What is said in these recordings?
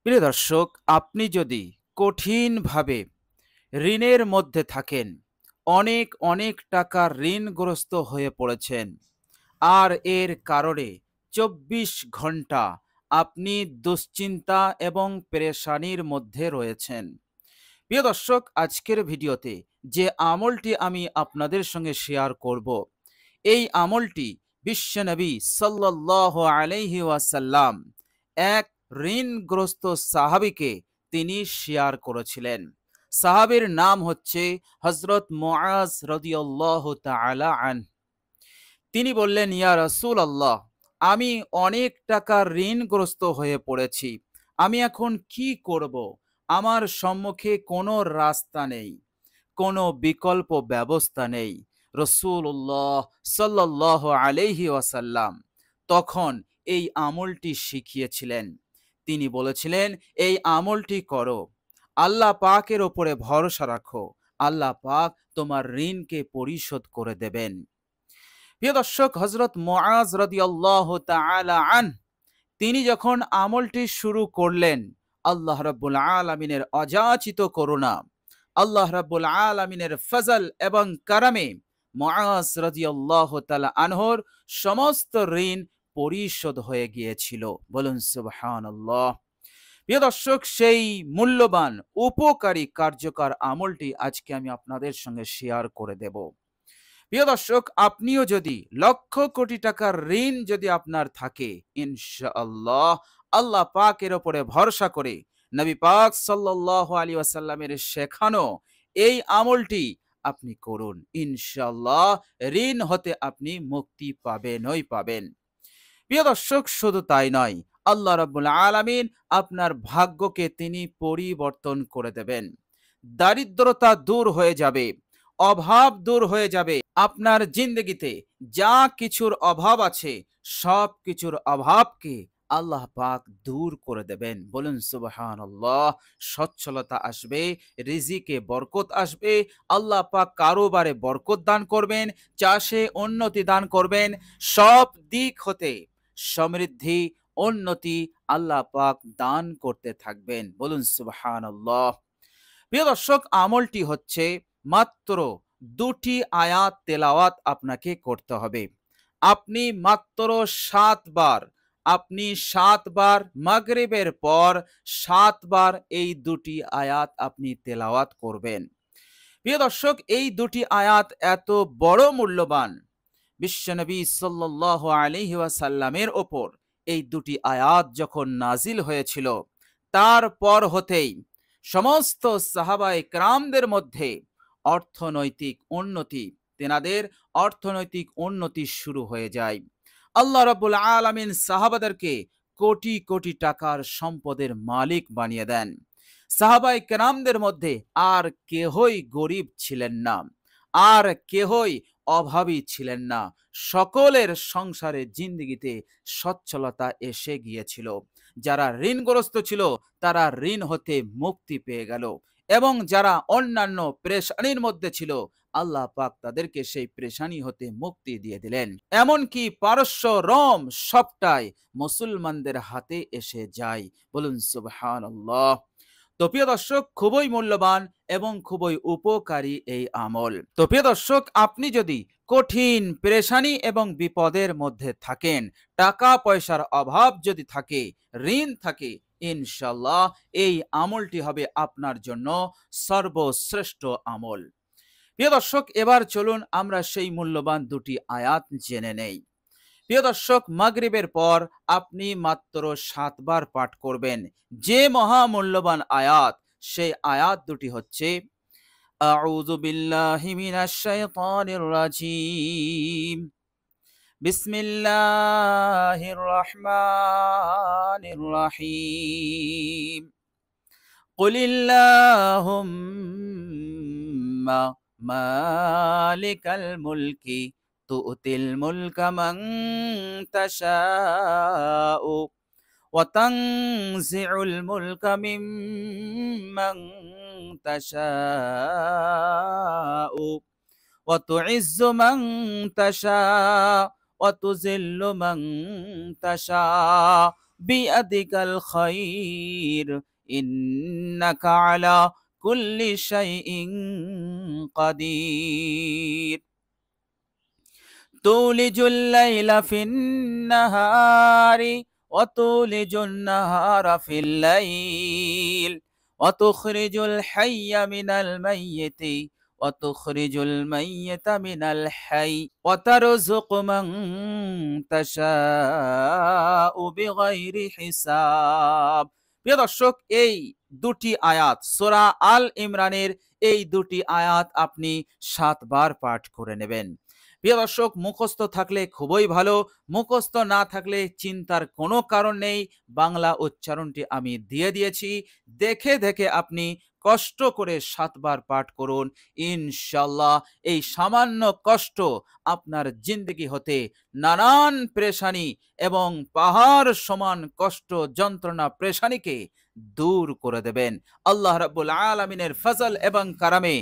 প্রিয় দর্শক, আপনি যদি কঠিনভাবে ঋণের মধ্যে থাকেন, অনেক অনেক টাকা ঋণগ্রস্ত হয়ে পড়েছেন, আর এর কারণে ২৪ ঘন্টা আপনি দুশ্চিন্তা এবং পেরেশানির মধ্যে রয়েছেন। প্রিয় দর্শক, আজকের ভিডিওতে যে আমলটি আমি আপনাদের সঙ্গে শেয়ার করব, এই আমলটি বিশ্বনবী সাল্লাল্লাহু আলাইহি ওয়াসাল্লাম এক ঋণগ্রস্ত সাহাবীকে তিনি শেয়ার করেছিলেন। সাহাবীর নাম হচ্ছে হযরত মুআজ রাদিয়াল্লাহু তাআলা আনহু। তিনি বললেন, ইয়া রাসূলুল্লাহ, আমি অনেক টাকা ঋণগ্রস্ত হয়ে পড়েছি। আমি এখন কি করব? আমার সম্মুখে কোনো রাস্তা নেই, কোনো বিকল্প ব্যবস্থা নেই। রাসূলুল্লাহ সাল্লাল্লাহু আলাইহি ওয়াসাল্লাম তখন এই আমলটি শিখিয়েছিলেন। তিনি বলেছিলেন, এই আমলটি করো, আল্লাহ পাকের ওপরে ভরসা রাখো, আল্লাহ পাক তোমার ঋণকে পরিশোধ করে দেবেন। প্রিয় দর্শক, হযরত মুআজ রাদিয়াল্লাহু তাআলা আনহু তিনি যখন আমলটি শুরু করলেন, আল্লাহ রাব্বুল আলামিনের অযাচিত করুণা, আল্লাহ রাব্বুল আলামিনের ফজল এবং কারামে মুআজ রাদিয়াল্লাহু তাআলা আনহুর সমস্ত ঋণ পরিশোধ হয়ে গিয়েছিল। বলুন সুবহানাল্লাহ। প্রিয় দর্শক, সেই মূল্যবান উপকারী কার্যকর আমলটি আজকে আমি আপনাদের সঙ্গে শেয়ার করে দেব। প্রিয় দর্শক, আপনিও যদি লক্ষ কোটি টাকার ঋণ যদি আপনার থাকে, ইনশাআল্লাহ আল্লাহ পাকের ওপরে ভরসা করে নবী পাক সাল্লাল্লাহু আলাইহি ওয়াসাল্লামের শেখানো এই আমলটি আপনি করুন, ইনশাআল্লাহ ঋণ হতে আপনি মুক্তি পাবেনই পাবেন। প্রিয় দর্শক, শুধু তাই নয়, আল্লাহ রাব্বুল আলামিন আপনার ভাগ্যকে তিনি পরিবর্তন করে দেবেন। দারিদ্রতা দূর হয়ে যাবে, অভাব দূর হয়ে যাবে। আপনার জিন্দগিতে যা কিছুর অভাব আছে, সব কিছুর অভাবকে আল্লাহ পাক দূর করে দেবেন। বলুন সুবহানাল্লাহ। সচ্ছলতা আসবে, রিজিকে বরকত আসবে, আল্লাহ পাক কারোবারে বরকত দান করবেন, চাষে উন্নতি দান করবেন, সব দিক হতে সমৃদ্ধি, উন্নতি আল্লাহ পাক দান করতে থাকবেন। বলুন সুবহানাল্লাহ। প্রিয় দর্শক, আমলটি হচ্ছে মাত্র ২টি আয়াত তেলাওয়াত আপনাকে করতে হবে। আপনি মাত্র ৭ বার, আপনি ৭ বার মাগরিবের পর ৭ বার এই ২টি আয়াত আপনি তেলাওয়াত করবেন। প্রিয় দর্শক, এই ২টি আয়াত এত বড় মূল্যবান, বিশ্বনবী সাল্লাল্লাহু আলাইহি ওয়াসাল্লামের ওপর এই ২টি আয়াত যখন নাজিল হয়েছিল, তারপর হতেই সমস্ত সাহাবায়ে কেরামদের মধ্যে অর্থনৈতিক উন্নতি, তেনাদের অর্থনৈতিক উন্নতি শুরু হয়ে যায়। আল্লাহ রাব্বুল আলামিন সাহাবাদেরকে কোটি কোটি টাকার সম্পদের মালিক বানিয়ে দেন। সাহাবায়ে কেরামদের মধ্যে আর কেহই গরিব ছিলেন না, আর কেহই অভাবী ছিলেন না। সকলের সংসারে জিন্দেগিতে সচ্ছলতা এসে গিয়েছিল। যারা ঋণগ্রস্ত ছিল তারা ঋণ হতে মুক্তি পেয়ে গেল, এবং যারা অন্যান্য পেরেশানির মধ্যে ছিল, আল্লাহ পাক তাদেরকে সেই পেরেশানি হতে মুক্তি দিয়ে দিলেন। এমনকি পারস্য, রোম সবটাই মুসলমানদের হাতে এসে যায়। বলুন সুবহানাল্লাহ। তো প্রিয় দর্শক, খুবই মূল্যবান এবং খুবই উপকারী এই আমল। তো প্রিয় দর্শক, আপনি যদি কঠিন পেরেশানি এবং বিপদের মধ্যে থাকেন, টাকা পয়সার অভাব যদি থাকে, ঋণ থাকে, ইনশাআল্লাহ এই আমলটি হবে আপনার জন্য সর্বশ্রেষ্ঠ আমল। প্রিয় দর্শক, এবার চলুন আমরা সেই মূল্যবান ২টি আয়াত জেনে নেই। প্রিয় দর্শক, মাগরিবের পর আপনি মাত্র ৭ বার পাঠ করবেন যে মহামূল্যবান আয়াত, সেই আয়াত দুটি হচ্ছে, আউযু বিল্লাহি মিনাশ শাইতানির রাজীম, বিসমিল্লাহির রহমানির রহিম, কুলিল্লাহুম্মা মালিকাল মুলকি তু'তিল মুলকা মান তাশাউ ওয়া তানজিউল মুলকা মিম্মান তাশাউ ওয়া তু'ইজ্জু মান তাশা ওয়া তুযিল্লু মান তাশা বিয়াদিকাল খাইর ইন্নাকা আলা কুল্লি শাইইন কাদির। তুলিজুল লাইলা ফিন-নাহারি ওয়া তুলিজুন নাহারা ফিল-লাইল ওয়া তুখরিজুল হাইয়্যা মিনাল মাইয়্যিতি ওয়া তুখরিজুল মাইয়্যিতা মিনাল হাইয়্যি ওয়া তারযুকু মান তাশাউ বিগাইরি হিসাব। প্রিয় দর্শক, এই দুটি আয়াত সূরা আল ইমরানের এই দুটি আয়াত আপনি ৭ বার পাঠ করে নেবেন। প্রিয় দর্শক, মুখস্থ থাকলে খুবই ভালো, মুখস্থ না থাকলে চিন্তার কোনো কারণ নেই। বাংলা উচ্চারণটি আমি দিয়ে দিয়েছি, দেখে দেখে আপনি কষ্ট করে ৭ বার পাঠ করুন। ইনশাআল্লাহ এই সামান্য কষ্ট আপনার জিন্দেগি হতে নানান পেরেশানি এবং পাহাড় সমান কষ্ট, যন্ত্রণা, পেরেশানিকে দূর করে দেবেন। আল্লাহ রাব্বুল আলামিনের ফজল এবং কারামে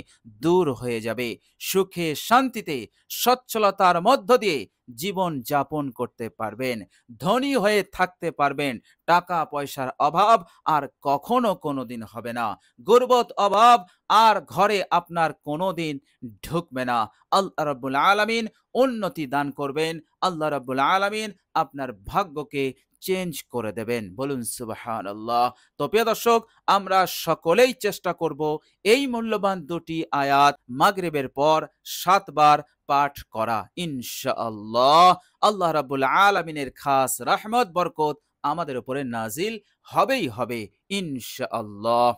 দূর হয়ে যাবে। সুখে শান্তিতে সচ্ছলতার মধ্য দিয়ে জীবন যাপন করতে পারবেন, ধনী হয়ে থাকতে পারবেন। টাকা পয়সার অভাব আর কখনো কোনোদিন হবে না। গুরবত অভাব আর ঘরে আপনার কোনোদিন ঢুকবে না। আল্লাহ রাব্বুল আলামিন উন্নতি দান করবেন। আল্লাহ রাব্বুল আলামিন আপনার ভাগ্যকে চেঞ্জ করে দেবেন। বলুন সুবহানাল্লাহ। তো প্রিয় দর্শক, আমরা সকলেই চেষ্টা করব এই মূল্যবান দুটি আয়াত মাগরিবের পর ৭ বার পাঠ করা। ইনশাআল্লাহ আল্লাহ রাব্বুল আলামিনের খাস রহমত বরকত আমাদের উপরে নাজিল হবেই হবে ইনশাআল্লাহ।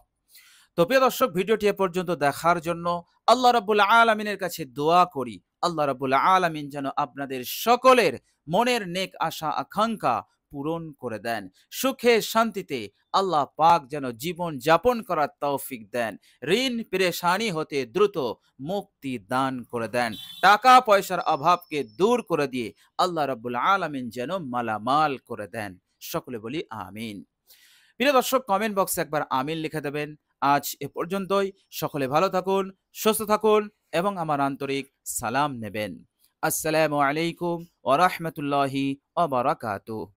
তো প্রিয় দর্শক, ভিডিওটি এ পর্যন্ত দেখার জন্য আল্লাহ রাব্বুল আলামিনের কাছে দোয়া করি, আল্লাহ রাব্বুল আলামিন যেন আপনাদের সকলের মনের নেক আশা আকাঙ্ক্ষা পূরণ করে দেন। সুখে শান্তিতে আল্লাহ পাক যেন জীবন যাপন করার তৌফিক দেন। ঋণ পেরেশানি হতে দ্রুত মুক্তি দান করে দেন। টাকা পয়সার অভাবকে দূর করে দিয়ে আল্লাহ রাব্বুল আলামিন যেন মালামাল করে দেন। সকলে বলি আমিন। প্রিয় দর্শক, কমেন্ট বক্সে একবার আমিন লিখে দেবেন। আজ এ পর্যন্তই। সকলে ভালো থাকুন, সুস্থ থাকুন এবং আমার আন্তরিক সালাম নেবেন। আসসালামু আলাইকুম ওয়া রাহমাতুল্লাহি ওয়া বারাকাতুহু।